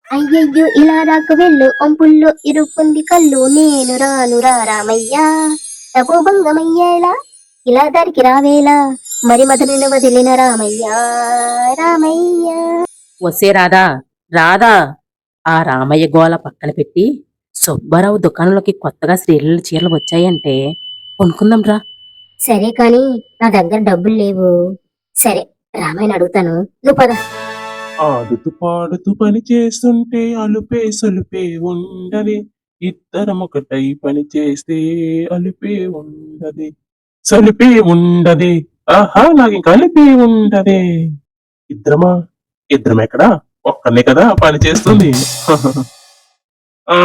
అయ్యయ్యో ఇలా రాక వెళ్ళు ఒంపుల్లో ఇరుక్కుంది కళ్ళు నేను రాను రా రామయ్యా తపోభంగమయ్యేలా ఇలా దారికి రావేలా మరి మదనను వదిలిన రామయ్యా రామయ్య. వసే రాధా, రాధా! ఆ రామయ్య గోల పక్కన పెట్టి సుబ్బారావు దుకాణంలోకి కొత్తగా శ్రీలీల చీరలు వచ్చాయంటే కొనుక్కుందాం రా. సరే కాని నా దగ్గర డబ్బులు లేవు. సరే రామయ్యని అడుగుతాను, నువ్వు పద. ఆడుతూ పాడుతూ పని చేస్తుంటే అలుపే సొలుపే ఉండది. ఇద్దరం ఒకటై పని చేస్తే అలుపే ఉండది, సొలిపే ఉండది. ఆహా నాకు ఇంకా అలుపే ఉండదే. ఇద్దరమా? ఇద్దరం ఎక్కడా? ఒక్కనే కదా పని చేస్తుంది. ఆ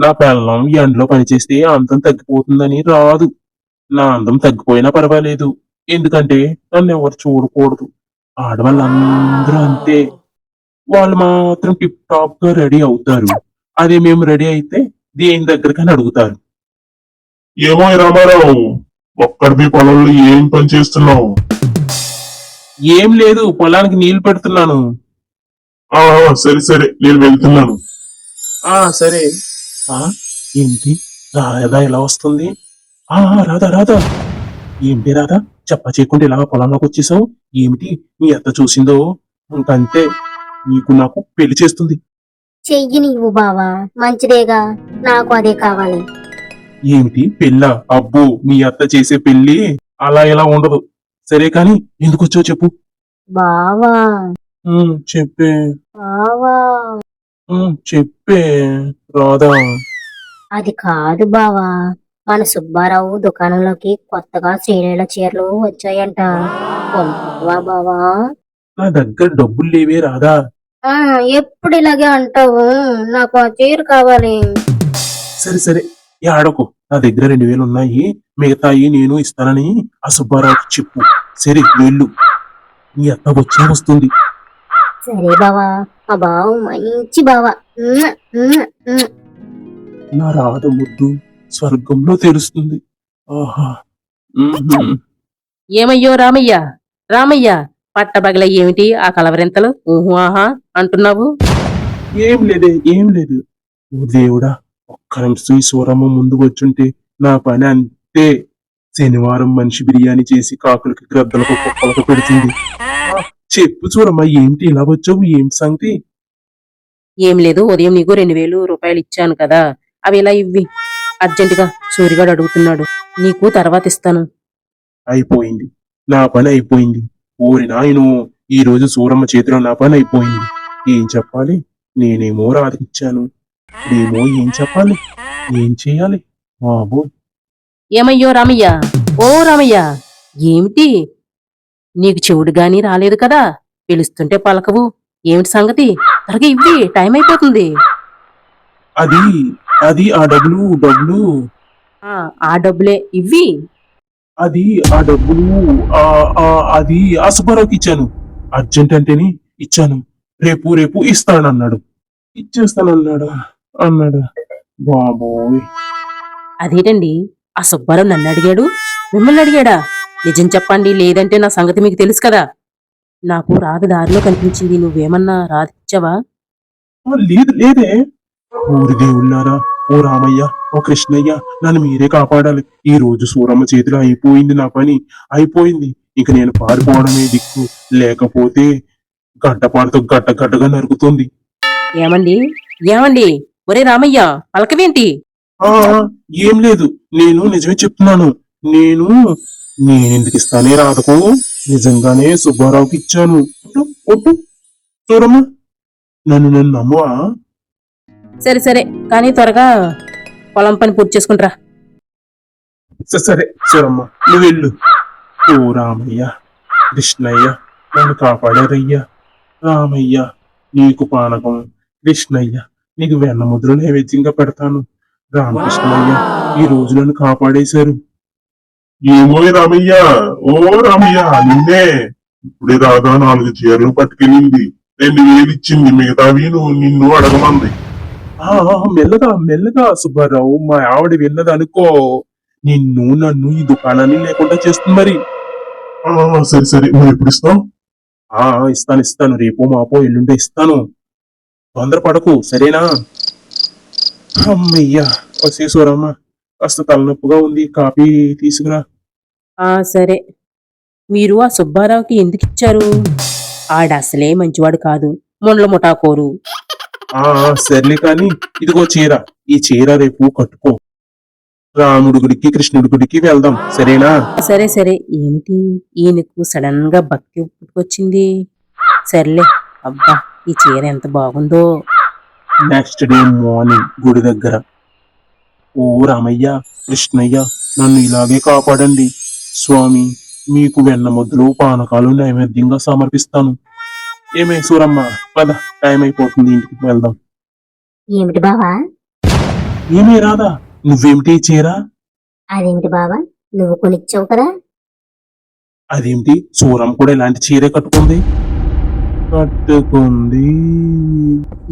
నా పెళ్ళం ఎండలో పని చేస్తే అందం తగ్గిపోతుందని రాదు. నా అందం తగ్గిపోయినా పర్వాలేదు, ఎందుకంటే నన్ను ఎవరు చూడకూడదు. ఆడవాళ్ళందరూ అంతే, వాళ్ళు మాత్రం టిప్ టాప్ గా రెడీ అవుతారు. అదే మేము రెడీ అయితే దేని దగ్గరకని అడుగుతారు. ఏమో రామారావు, ఒక్కడివి పొలంలో ఏం పని చేస్తున్నావు? ఏం లేదు, పొలానికి నీళ్లు పెడుతున్నాను. ఆ సరే సరే, నేను వెళ్తున్నాను. సరే. ఆ ఏంటి రాధా ఎలా వస్తుంది? రాధా రాధా, ఏంటి రాధా చెప్ప చేయకుండా ఇలా పొలంలోకి వచ్చేసావు? ఏమిటి మీ అత్త చూసిందో ఇంకంతే, నీకు నాకు పెళ్లి చేస్తుంది. చెయ్యి నీవు బావా, మంచిదేగా, నాకు అదే కావాలి. ఏమిటి పెళ్ళా? అబ్బో మీ అత్త చేసే పెళ్లి అలా ఎలా ఉండదు. సరే కాని ఎందుకు వచ్చావు చెప్పు. బావా చెప్పే. బావా చెప్పే రాధా. అది కాదు బావా, మన సుబ్బారావు దుకాణంలోకి కొత్తగా శ్రీలీల చీరలు వచ్చాయంట, కొనుక్కుంటావా బావా? నా దగ్గర డబ్బులు లేవే రాధా. ఎప్పుడు ఇలాగే అంటావు, నాకు ఆ చీర కావాలి. సరే సరే ఆడకు, నా దగ్గర 2000 ఉన్నాయి, మిగతాయి నేను ఇస్తానని ఆ సుబ్బారావుకి చెప్పు. సరే వెళ్ళు, నీ అత్త వచ్చే వస్తుంది. సరే బావా, మా బావు మంచి బావా. నా రాధ ముద్దు స్వర్గంలో తెలుస్తుంది. ఆహా. ఏమయ్యో రామయ్య, రామయ్య! పట్టబగల ఏమిటి ఆ కలవరింతలు ఊహు ఆహా అంటున్నావు? ఏం లేదే, ఏం లేదు. ఓ దేవుడా, ఒక్క నిమిషం ఈ సూరమ్మ ముందు వచ్చుంటే నా పని అంతే. శనివారం మనిషి బిర్యానీ చేసి కాకులకి గ్రద్దలకు కుక్కలకు పెడుతుంది. చెప్పు సూరమ్మ, ఏంటి ఇలా వచ్చావు? ఏం సంగతి? ఏం లేదు, ఉదయం నీకు 2000 రూపాయలు ఇచ్చాను కదా, అవి ఇలా ఇవ్వి. అర్జెంటుగా సూరిగాడు అడుగుతున్నాడు, నీకు తర్వాత ఇస్తాను. అయిపోయింది, నా పని అయిపోయింది. ఓరి నాయను, ఈ రోజు సూరమ్మ చేతిలో నా పని అయిపోయింది. ఏం చెప్పాలి? నేనేమో రాధికిచ్చాను, ఇదేమో ఏం చెప్పాలి? ఏం చేయాలి బాబు? ఏమయ్యో రామయ్య, ఓ రామయ్య! ఏమిటి నీకు చెవుడు గాని రాలేదు కదా, పిలుస్తుంటే పలకవు, ఏమిటి సంగతి? త్వరగా ఇవ్వి, టైం అయిపోతుంది. అది అది ఆ డబ్బులు ఆ డబ్బులే ఇవ్వి. అది ఆ డబ్బులు అది ఆ సుబ్బారావుకి ఇచ్చాను. అర్జెంట్ అంటేనే ఇచ్చాను. రేపు రేపు ఇస్తానన్నాడు, ఇచ్చేస్తానన్నాడు అన్నాడు. బాబోయ్. అదేటండి, ఆ సుబ్బారావు నన్ను అడిగాడు, మిమ్మల్ని అడిగాడా? నిజం చెప్పండి, లేదంటే నా సంగతి మీకు తెలుసు కదా. నాకు రాధ దారిలో కనిపించింది, నువ్వేమన్నా రాధిచ్చావా? లేదు లేదే. ఊరి దేవుళ్ళారా, ఓ రామయ్య, ఓ కృష్ణయ్య, నన్ను మీరే కాపాడాలి. ఈ రోజు సూరమ్మ చేతిలో అయిపోయింది, నా పని అయిపోయింది. ఇంక నేను పారిపోవడమే దిక్కు, లేకపోతే గడ్డపాడుతో గడ్డగా నరుకుతుంది. ఏమండి, ఏమండి? ఒరే రామయ్య, పలకవేంటి? ఆ ఏం లేదు, నేను నిజమే చెప్తున్నాను. నేను నేనెందుకు ఇస్తానే రాధకు, నిజంగానే సుబ్బారావుకి ఇచ్చాను. ఒట్టు, ఒట్టు సూరమ్మ, నన్ను నమ్మవా? సరే సరే, కానీ త్వరగా పొలం పని పూర్తి చేసుకుంటారా. సరే సూరమ్మ, నువ్వు వెళ్ళు. ఓ రామయ్య, కృష్ణయ్య, నన్ను కాపాడారయ్యా. రామయ్య నీకు పానకం, కృష్ణయ్య నీకు వెన్న ముద్ర నైవేద్యంగా పెడతాను. రామకృష్ణయ్య ఈ రోజు నన్ను కాపాడేశారు. ఏమో రామయ్య, ఓ రామయ్య, నిన్నే. ఇప్పుడే రాధా 4 చీరలు పట్టుకెళ్ళింది, 2000 ఇచ్చింది, మిగతావి నిన్ను అడగమంది. మెల్లగా మెల్లగా సుబ్బారావు, మా ఆవిడ విన్నది అనుకో, నన్ను ఈ దుకాణాన్ని లేకుండా చేస్తుంది మరి. సరే సరే, నువ్వు ఎప్పుడు ఇస్తావు? ఇస్తాను, రేపో మాపో ఎల్లుండే ఇస్తాను. తొందరపడకు సరేనా? అమ్మయ్యా వసే సూరమ్మ, కాస్త తలనొప్పిగా ఉంది, కాఫీ తీసుకురా. సరే. మీరు ఆ సుబ్బారావుకి ఎందుకు ఇచ్చారు? ఆడసలే మంచివాడు కాదు, ముండ్ల ముఠాకోరు. సర్లే కాని ఇదిగో చీర, ఈ చీర రేపు కట్టుకో. రాముడి గుడికి కృష్ణుడి గుడికి వెళ్దాం సరేనా? సరే సరే. ఏమిటి ఈయనకు సడన్ గా భక్తి పుట్టుకొచ్చింది? సర్లే. అబ్బా, ఈ చీర ఎంత బాగుందో. నెక్స్ట్ డే మార్నింగ్ గుడి దగ్గర, ఓ రామయ్య, కృష్ణయ్య, నన్ను ఇలాగే కాపాడండి స్వామి, మీకు వెన్న ముద్దలు పానకాలు నైవేద్యంగా సమర్పిస్తాను. ఏమే సూరమ్మ, పద, టైం అయిపోతుంది, ఇంటికి వెళ్దాం. ఏమిటి బావా? ఏమే రాదా, నువ్వేమిటి ఈ చీర? అదేమిటి బావా, నువ్వు కొనిచ్చావు కదా? అదేమిటి, సూరమ్మ కూడా ఇలాంటి చీరే కట్టుకుంది?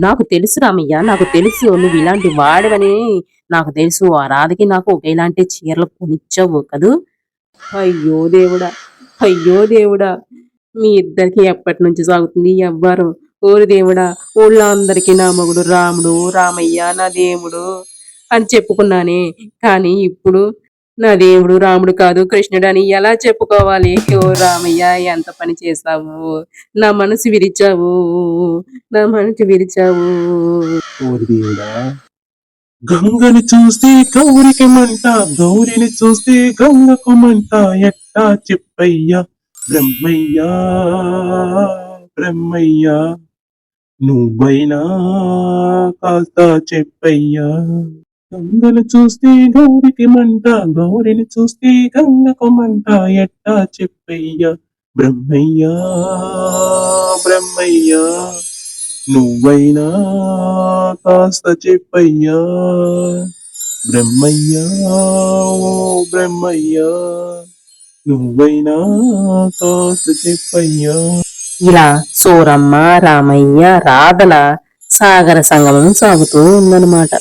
నాకు తెలుసు రామయ్య, నాకు తెలుసు నువ్వు ఇలాంటి వాడవని నాకు తెలుసు. ఆ రాధకి నాకు ఒకేలాంటి చీరలు కొనిచ్చావు కదూ. అయ్యో దేవుడా, అయ్యో దేవుడా, మీ ఇద్దరికి ఎప్పటి నుంచి సాగుతుంది ఈ అవ్వారం? ఓరి దేవుడా, ఊళ్ళో అందరికీ నా మగుడు రాముడు, రామయ్య నా దేవుడు అని చెప్పుకున్నానే, కానీ ఇప్పుడు నా దేవుడు రాముడు కాదు కృష్ణుడు అని ఎలా చెప్పుకోవాలి? ఓ రామయ్య, ఎంత పని చేశావు, నా మనసు విరిచావు, నా మనసు విరిచావు. ఓరి దేవుడా, గంగని చూస్తే గౌరికి మంట, గౌరిని చూస్తే గంగకు మంట, ఎట్టా చెప్పయ్యా బ్రహ్మయ్యా, బ్రహ్మయ్యా, నువ్వైనా కాస్త చెప్పయ్యా. గంగను చూస్తే గౌరికి మంట, గౌరిని చూస్తే గంగకు మంట, ఎట్టా చెప్పయ్యా బ్రహ్మయ్యా, బ్రహ్మయ్యా, నువ్వైనా కాస్త చెప్పయ్యా బ్రహ్మయ్యా, ఓ బ్రహ్మయ్యా, నువ్వైనా కాస్త చెప్పయ్యా. ఇలా సూరమ్మ, రామయ్య, రాధల సాగర సంగమం సాగుతూ ఉందన్నమాట.